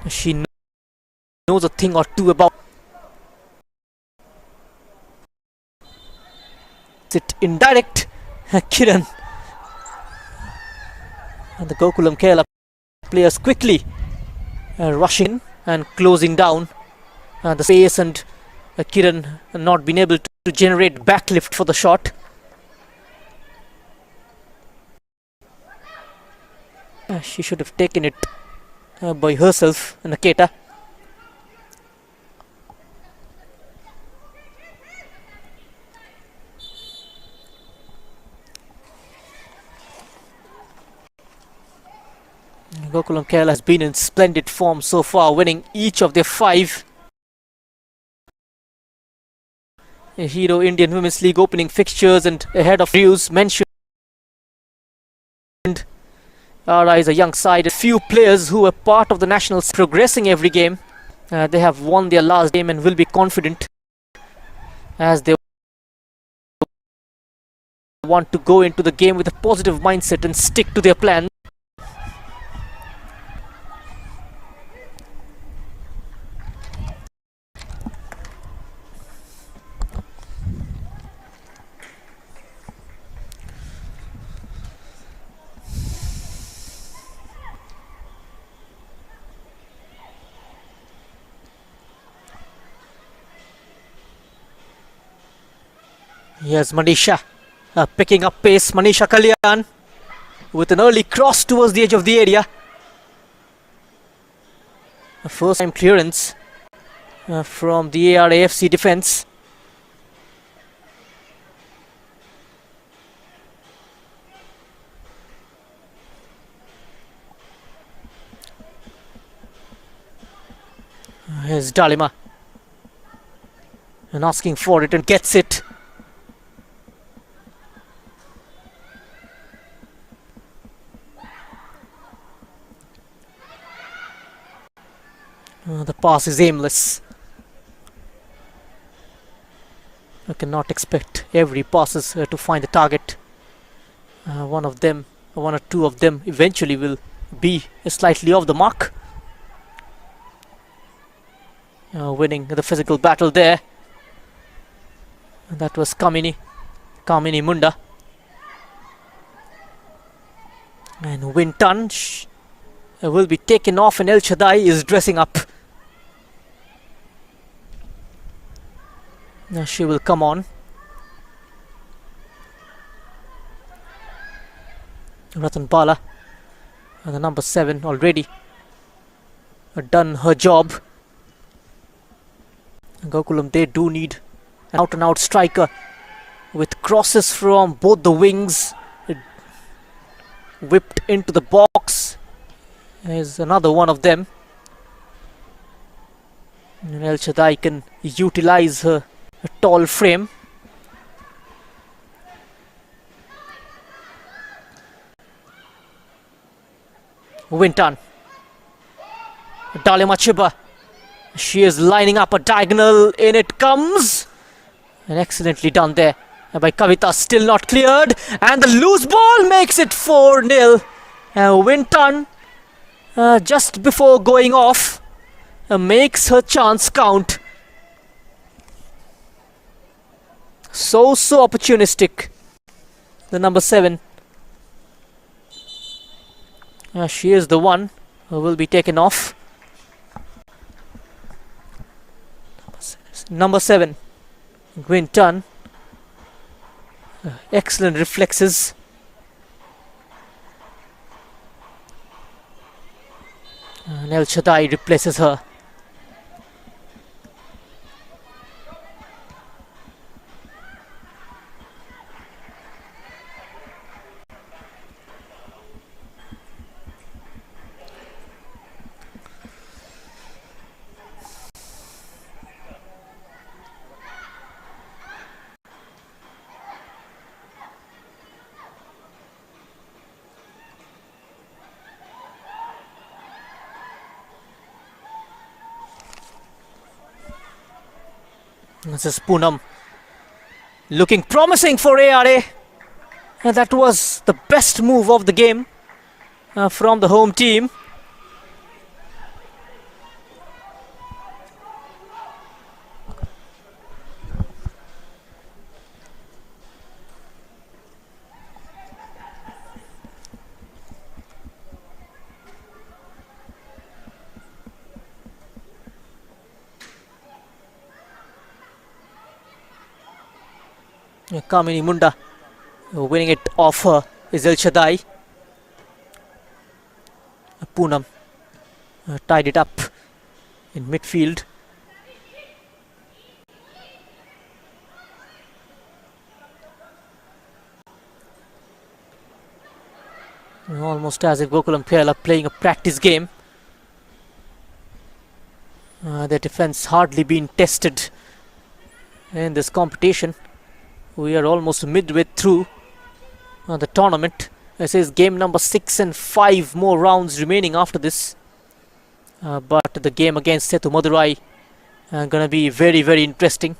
She knows a thing or two about it. Indirect. Kiran and the Gokulam Kerala players quickly rushing in and closing down the space, and Kiran not being able to generate backlift for the shot. She should have taken it by herself, Naketa. Gokulam Kerala has been in splendid form so far, winning each of their 5 Hero Indian Women's League opening fixtures, and ahead of views mentioned. ARA is a young side, a few players who were part of the nationals progressing every game. They have won their last game and will be confident as they want to go into the game with a positive mindset and stick to their plan. Here's Manisha picking up pace. Manisha Kalyan with an early cross towards the edge of the area. A first time clearance from the ARA FC defence. Here's Dalima and asking for it and gets it. The pass is aimless. I cannot expect every passes to find the target. One or two of them eventually will be slightly off the mark. Winning the physical battle there. That was Kamini Munda. And Winton will be taken off, and El Shaddai is dressing up. Now she will come on. Ratan Bala, and the number 7 already done her job. Gokulam, they do need an out and out striker with crosses from both the wings. Whipped into the box. There's another one of them. And El Shaddai can utilize her tall frame. Winton. Dalima Chiba. She is lining up a diagonal. In it comes. And excellently done there by Kavita. Still not cleared. And the loose ball makes it 4-0. Winton, just before going off, makes her chance count. So opportunistic. The number 7. She is the one who will be taken off. Number 7. Gwynton. Excellent reflexes. And El Shaddai replaces her. This is Poonam, looking promising for ARA. That was the best move of the game from the home team. Kamini Munda winning it off her is El Shaddai. Poonam tied it up in midfield. Almost as if Gokulam Kerala playing a practice game. Their defense hardly been tested in this competition. We are almost midway through the tournament. This is game number 6 and 5 more rounds remaining after this. But the game against Setu Madurai gonna be very, very interesting.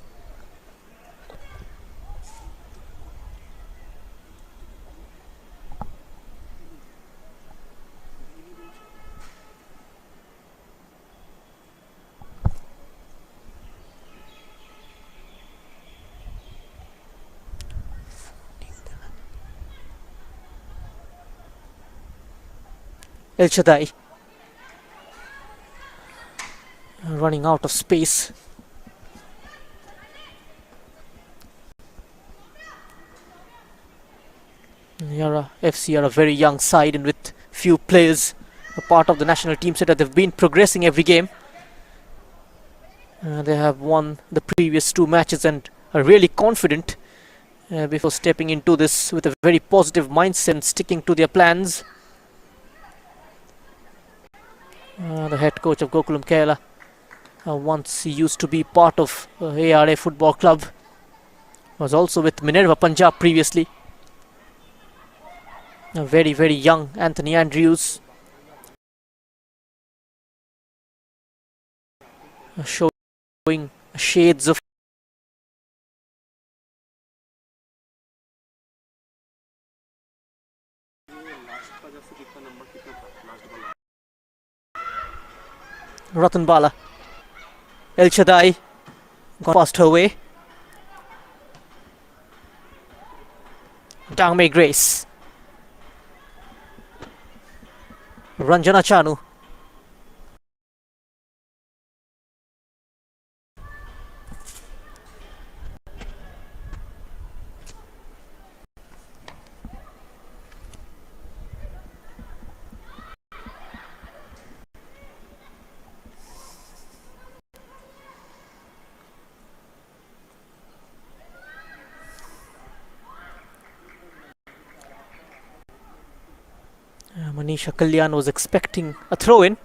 El Shaddai running out of space. ARA FC are a very young side, and with few players a part of the national team set, they've been progressing every game. They have won the previous 2 matches and are really confident before stepping into this with a very positive mindset and sticking to their plans. The head coach of Gokulam Kerala once he used to be part of ARA Football Club, was also with Minerva Punjab previously. A very, very young Anthony Andrews showing shades of Ratan Bala. El Shaddai got past her way. Dangme Grace. Ranjana Chanu. Manisha Kalyan was expecting a throw-in.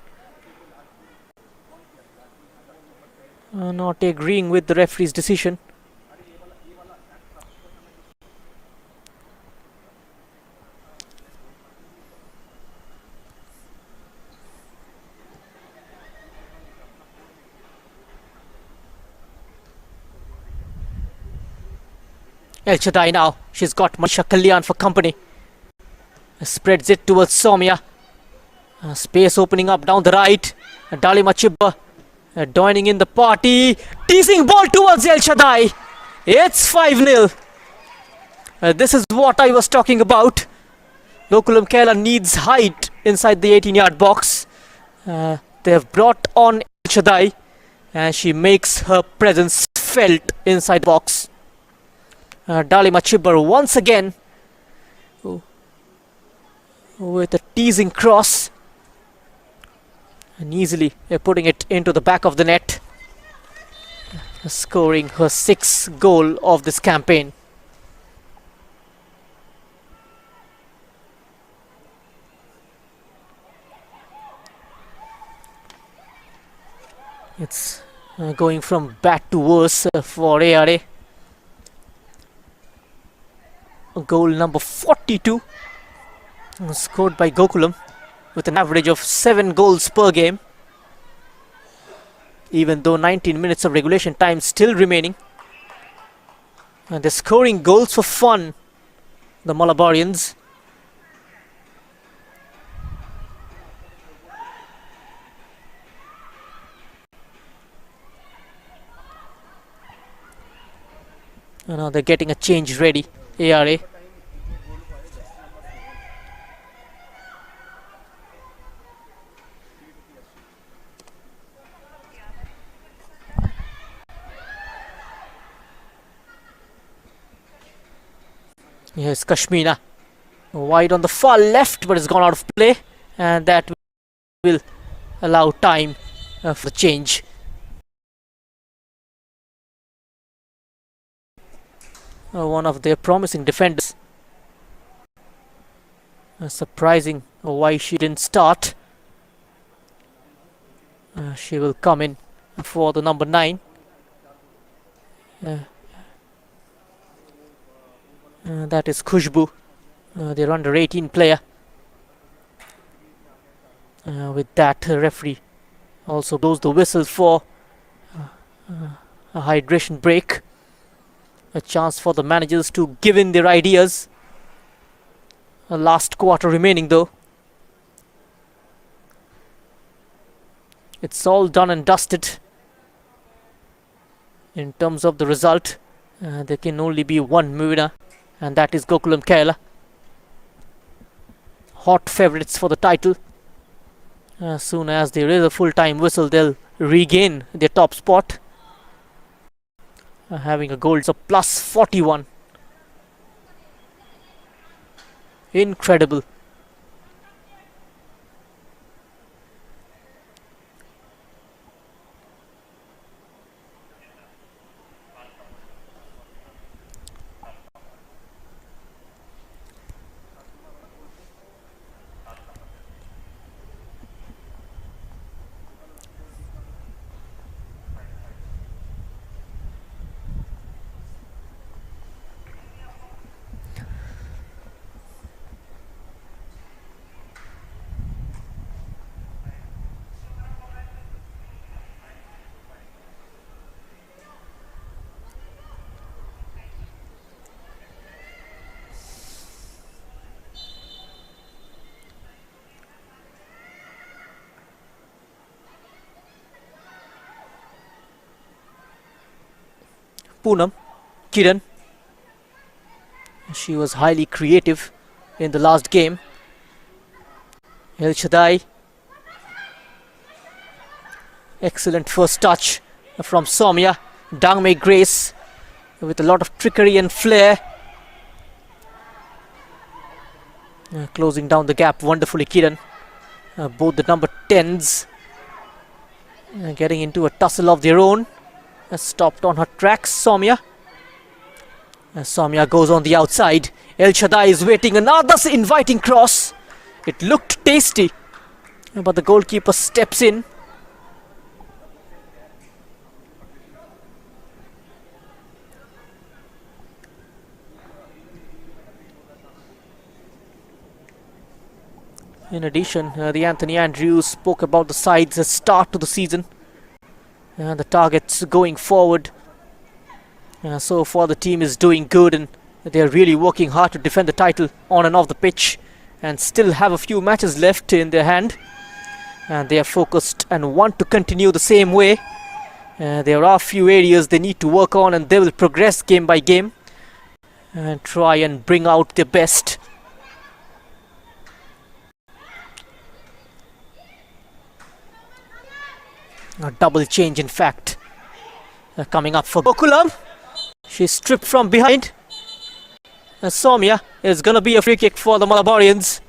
Not agreeing with the referee's decision. El Shaddai now. She's got Manisha Kalyan for company. Spreads it towards Soumya. Space opening up down the right. Dalima Chibba joining in the party. Teasing ball towards El Shaddai. It's 5-0. This is what I was talking about. Gokulam Kerala needs height inside the 18-yard box. They have brought on El Shaddai, and she makes her presence felt inside the box. Dalima Chibber once again with a teasing cross and easily putting it into the back of the net, scoring her 6th goal of this campaign. It's going from bad to worse for ARA. Goal number 42 scored by Gokulam with an average of 7 goals per game, even though 19 minutes of regulation time still remaining. And they're scoring goals for fun, the Malabarians. And now they're getting a change ready, ARA. Here's Kashmina. Wide on the far left, but it's gone out of play. And that will allow time for the change. One of their promising defenders. Surprising why she didn't start. She will come in for the number 9. That is Khushbu, their under 18 player. With that, referee also blows the whistle for a hydration break. A chance for the managers to give in their ideas. A last quarter remaining though. It's all done and dusted. In terms of the result, there can only be one winner, and that is Gokulam Kerala. Hot favourites for the title. As soon as there is a full-time whistle, they'll regain their top spot. Having a goal, it's a plus 41. Incredible. Poonam, Kiran. She was highly creative in the last game. El Shaddai. Excellent first touch from Soumya. Dangmei Grace with a lot of trickery and flair. Closing down the gap wonderfully, Kiran. Both the number 10s getting into a tussle of their own. Stopped on her tracks, Soumya. Soumya goes on the outside. El Shaddai is waiting. Another inviting cross. It looked tasty, but the goalkeeper steps in. In addition, the Anthony Andrews spoke about the side's start to the season. The targets going forward. So far the team is doing good, and they are really working hard to defend the title on and off the pitch, and still have a few matches left in their hand, and they are focused and want to continue the same way. There are a few areas they need to work on, and they will progress game by game and try and bring out their best. A double change, in fact, coming up for Gokulam. She's stripped from behind. Soumya is going to be a free kick for the Malabarians.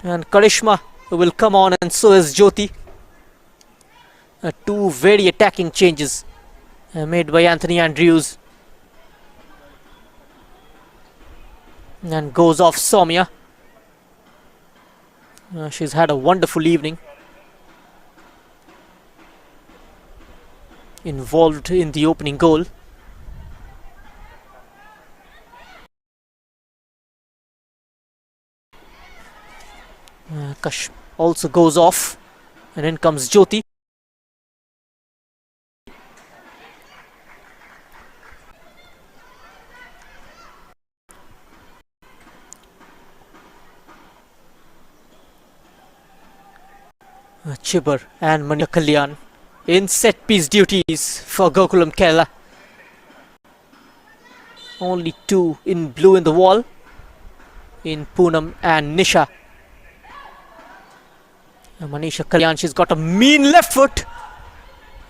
And Karishma will come on, and so is Jyoti. Two very attacking changes made by Anthony Andrews. And goes off Soumya. She's had a wonderful evening. Involved in the opening goal. Kash also goes off, and in comes Jyoti. Chibar and Manya Kalyan in set piece duties for Gokulam Kerala. Only two in blue in the wall, in Poonam and Nisha. Manisha Kalyan, she's got a mean left foot.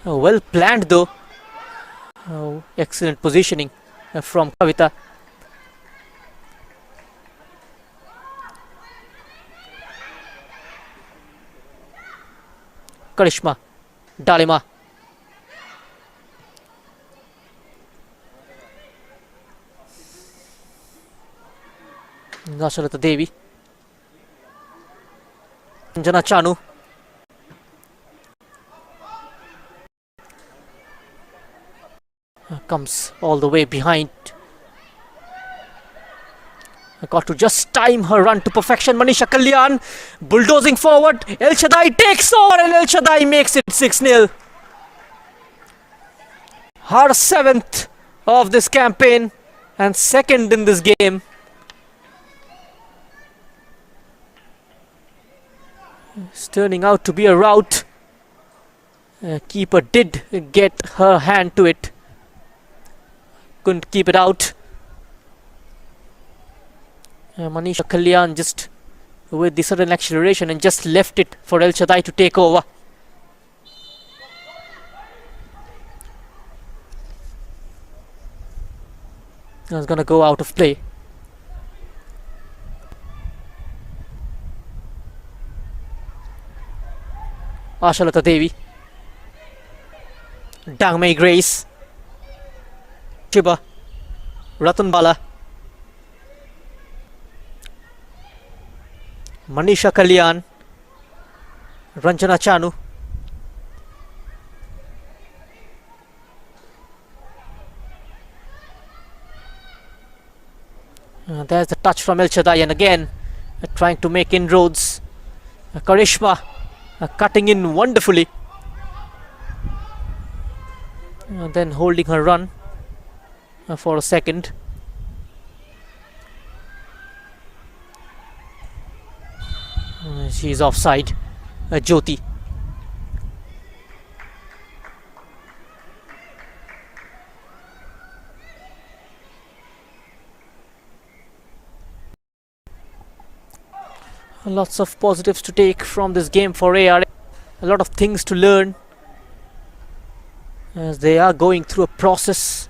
Well planned though. Excellent positioning from Kavita. Karishma, Dalima. Nashalata Devi. Jana Chanu. Comes all the way behind. Got to just time her run to perfection. Manisha Kalyan bulldozing forward. El Shaddai takes over and El Shaddai makes it 6-0. Her 7th of this campaign and 2nd in this game. It's turning out to be a rout. Keeper did get her hand to it. Couldn't keep it out. Manisha Kalyan just with the sudden acceleration and just left it for El Shaddai to take over. It's gonna go out of play. Ashalata Devi, Dangmei Grace, Shiba, Ratan Bala, Manisha Kalyan, Ranjana Chanu, there's the touch from El Shaddai, and again trying to make inroads. Karishma cutting in wonderfully, then holding her run for a second. She's offside. Jyoti. Lots of positives to take from this game for ARA. A lot of things to learn as they are going through a process.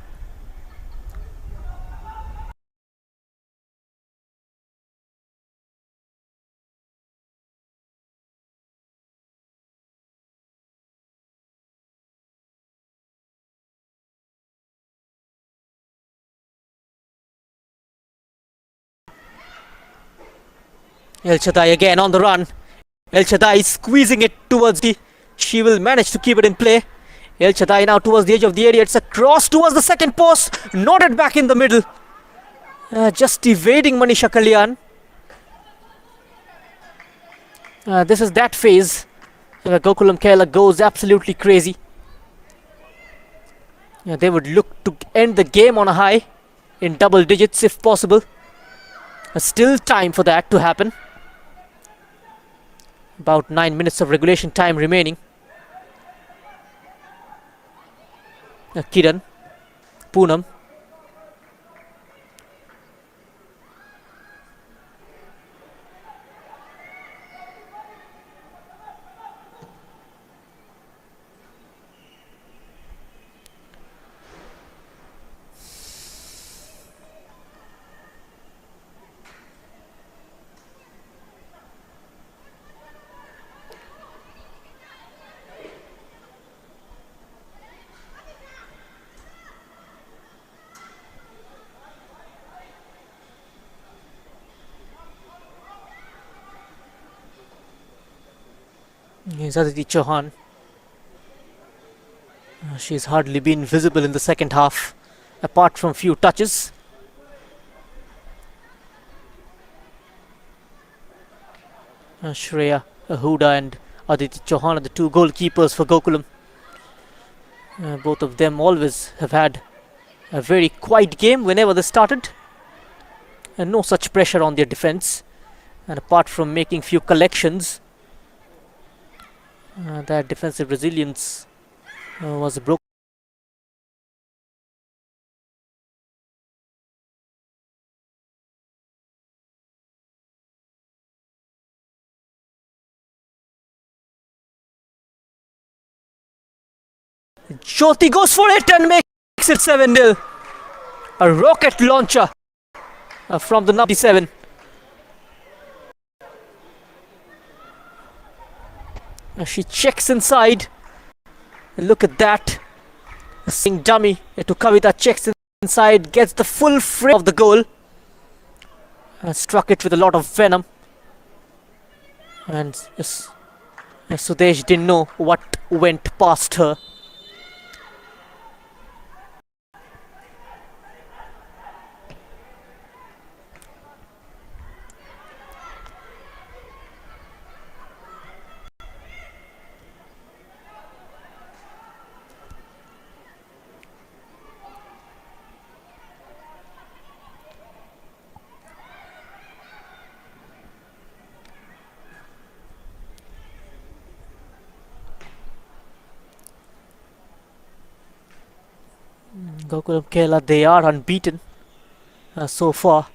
El Shaddai again on the run. El Shaddai squeezing it towards the... She will manage to keep it in play. El Shaddai now towards the edge of the area. It's a cross towards the second post. Nodded back in the middle. Just evading Manisha Kalyan. This is that phase where Gokulam Kerala goes absolutely crazy. They would look to end the game on a high in double digits if possible. Still time for that to happen. About 9 minutes of regulation time remaining. Kiran, Poonam, here's Aditi Chauhan. She's hardly been visible in the second half, apart from few touches. Shreya, Huda and Aditi Chauhan are the two goalkeepers for Gokulam. Both of them always have had a very quiet game whenever they started. And no such pressure on their defense. And apart from making few collections, that defensive resilience was broken. Jyoti goes for it and makes it 7-0. A rocket launcher from the number 7. She checks inside. Look at that. Seeing dummy to Kavita, checks inside, gets the full frame of the goal. Struck it with a lot of venom. And yes, Sudesh didn't know what went past her. Gokulam Kerala, they are unbeaten so far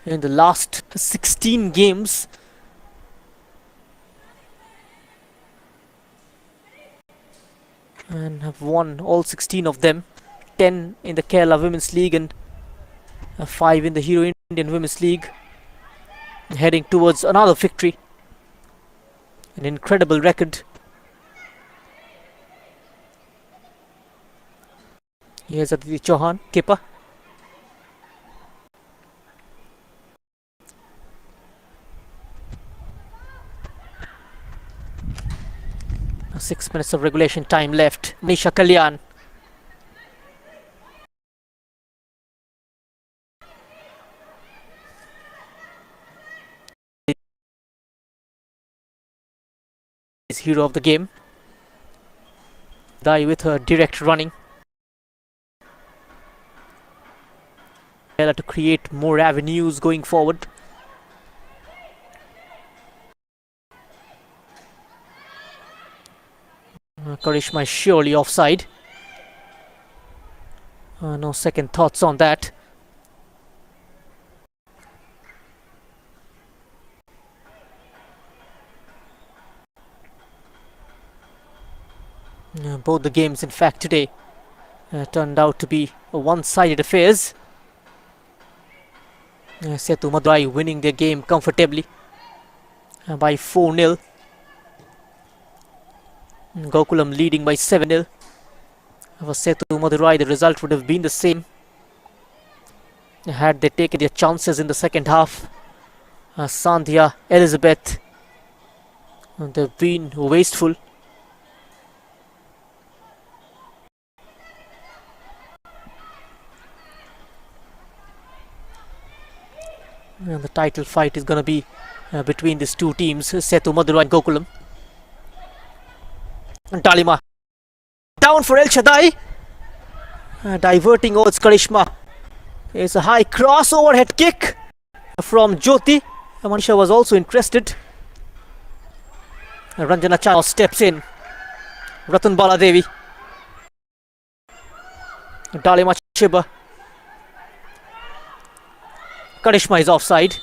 in the last 16 games. And have won all 16 of them. 10 in the Kerala Women's League and 5 in the Hero Indian Women's League. Heading towards another victory. An incredible record. Here's Aditi Chauhan, keeper. Now 6 minutes of regulation time left. Nisha Kalyan. Is hero of the game. Dai with her direct running. To create more avenues going forward. Karishma is surely offside. No second thoughts on that. Both the games, in fact, today turned out to be one-sided affairs. Setu Madurai winning their game comfortably by 4-0. Gokulam leading by 7-0. For Setu Madurai, the result would have been the same had they taken their chances in the second half. Sandhya, Elizabeth, they've been wasteful. And the title fight is going to be between these two teams, Setu Madurai and Gokulam. And Talima down for El Shaddai. Diverting towards Karishma. It's a high cross overhead kick from Jyoti. Manisha was also interested. Ranjana Chao steps in. Ratan Baladevi. Talima Shiba. Karishma is offside.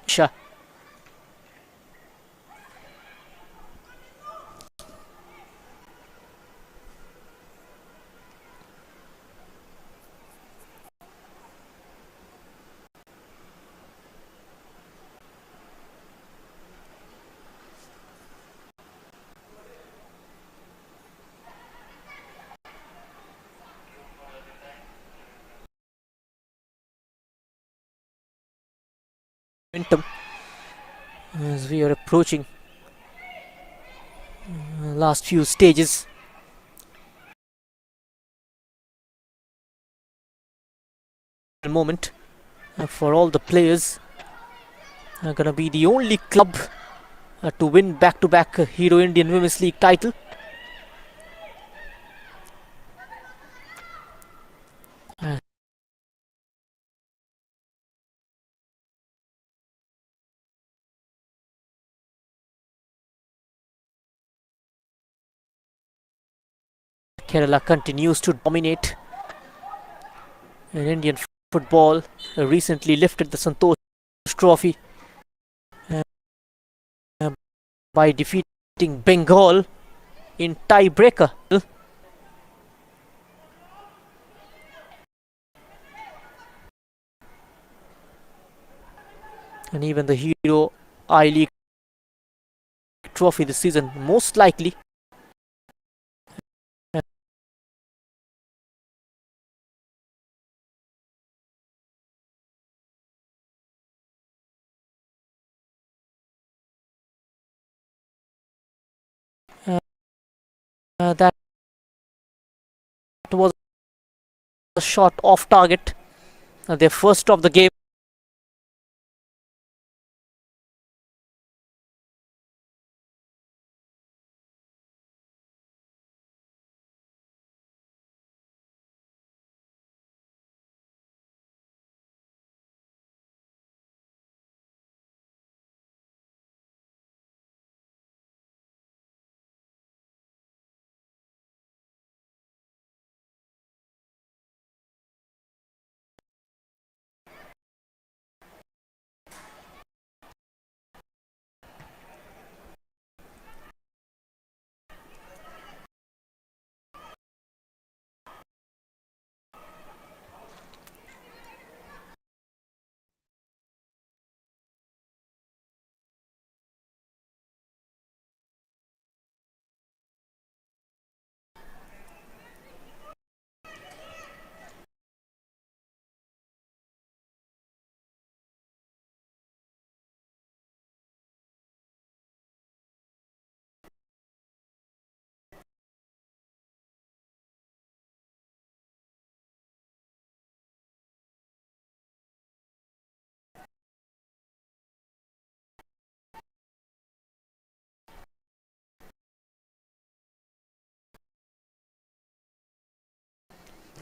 Shah. Momentum as we are approaching last few stages. Moment for all the players. Gonna be the only club to win back-to-back Hero Indian Women's League title. Kerala continues to dominate in Indian football. Recently lifted the Santosh Trophy uh, by defeating Bengal in tiebreaker. And even the Hero I-League trophy this season, most likely. That was a shot off target. Their first of the game.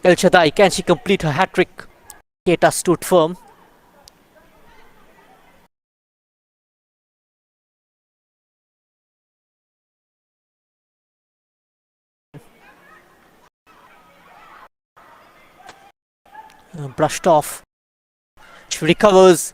El Shaddai, can she complete her hat-trick? Keita stood firm. Brushed off. She recovers.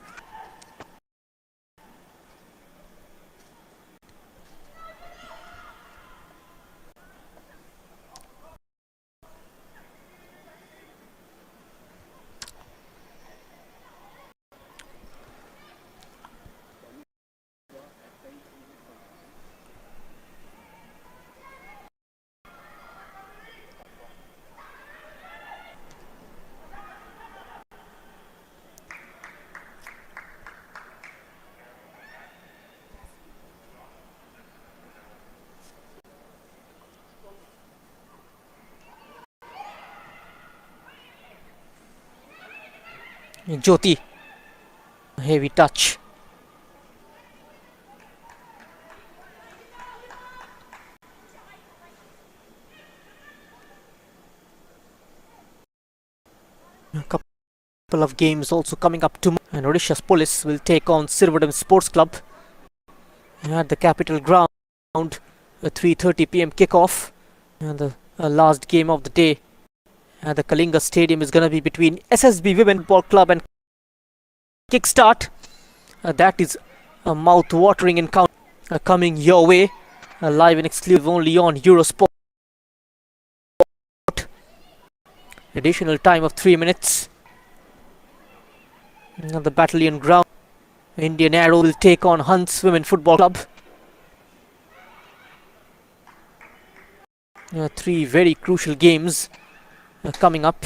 Jyoti, heavy touch. A couple of games also coming up tomorrow. And Odisha's Police will take on Sirvadam Sports Club at the Capital Ground. A 3:30 p.m. kickoff. And the last game of the day at the Kalinga Stadium is going to be between SSB Women Football Club and Kickstart. That is a mouth-watering encounter coming your way. Live and exclusive only on Eurosport. Additional time of 3 minutes. The Battalion Ground. Indian Arrow will take on Hunts Women Football Club. Three very crucial games coming up.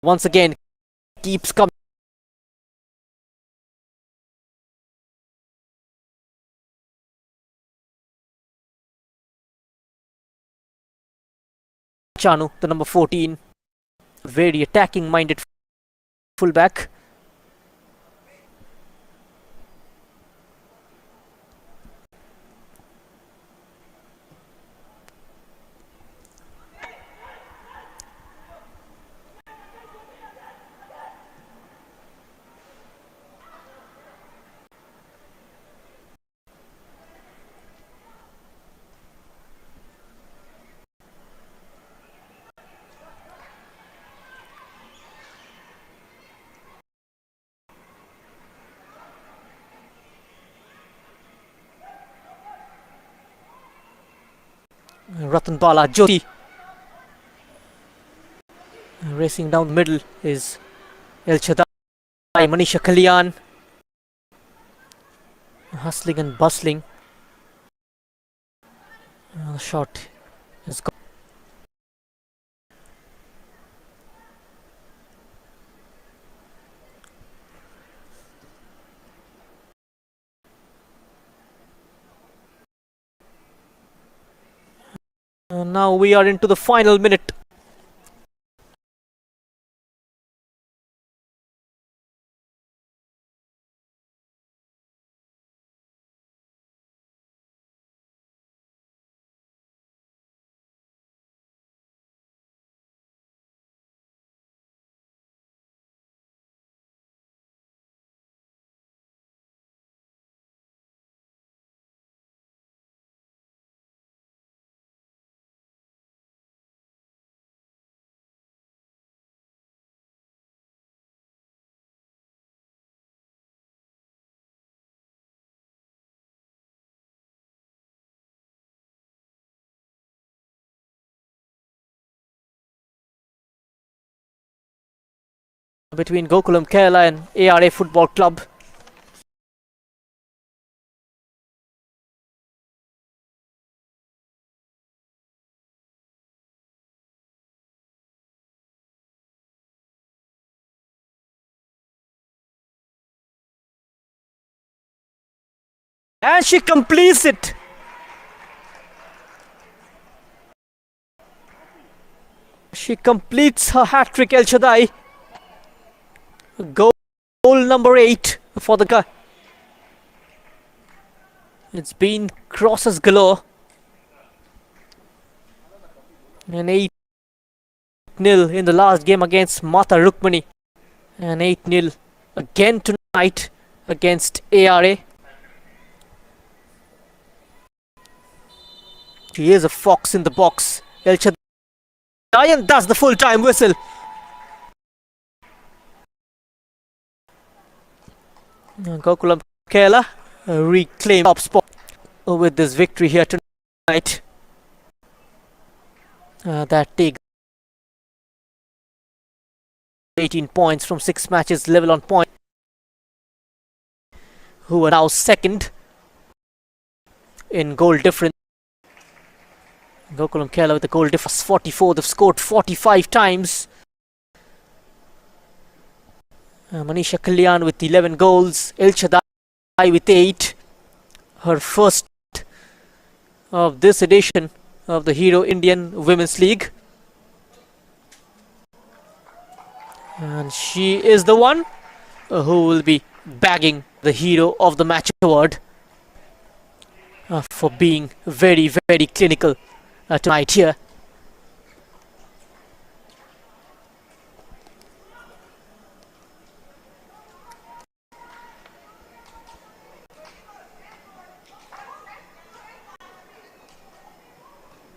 once again keeps coming. Chanu, the number 14, very attacking minded fullback. Ratan Bala Jyoti racing down the middle is El Chadai, Manisha Kalyan hustling and bustling. The shot is gone. Now we are into the final minute. Between Gokulam Kerala and ARA Football Club. And she completes it. She completes her hat-trick, El Chadai. Goal number 8 for the guy. It's been crosses galore. And 8-0 in the last game against Mata Rukmani. And 8-0 again tonight against ARA. She is a fox in the box. El Chadai, and that's the full-time whistle. Gokulam Kerala reclaim top spot with this victory here tonight. That takes 18 points from 6 matches, level on point. Who are now second in goal difference. Gokulam Kerala with the goal difference 44. They've scored 45 times. Manisha Kalyan with 11 goals. El Chadai with 8. Her first of this edition of the Hero Indian Women's League. And she is the one who will be bagging the Hero of the Match award for being very, very clinical tonight here.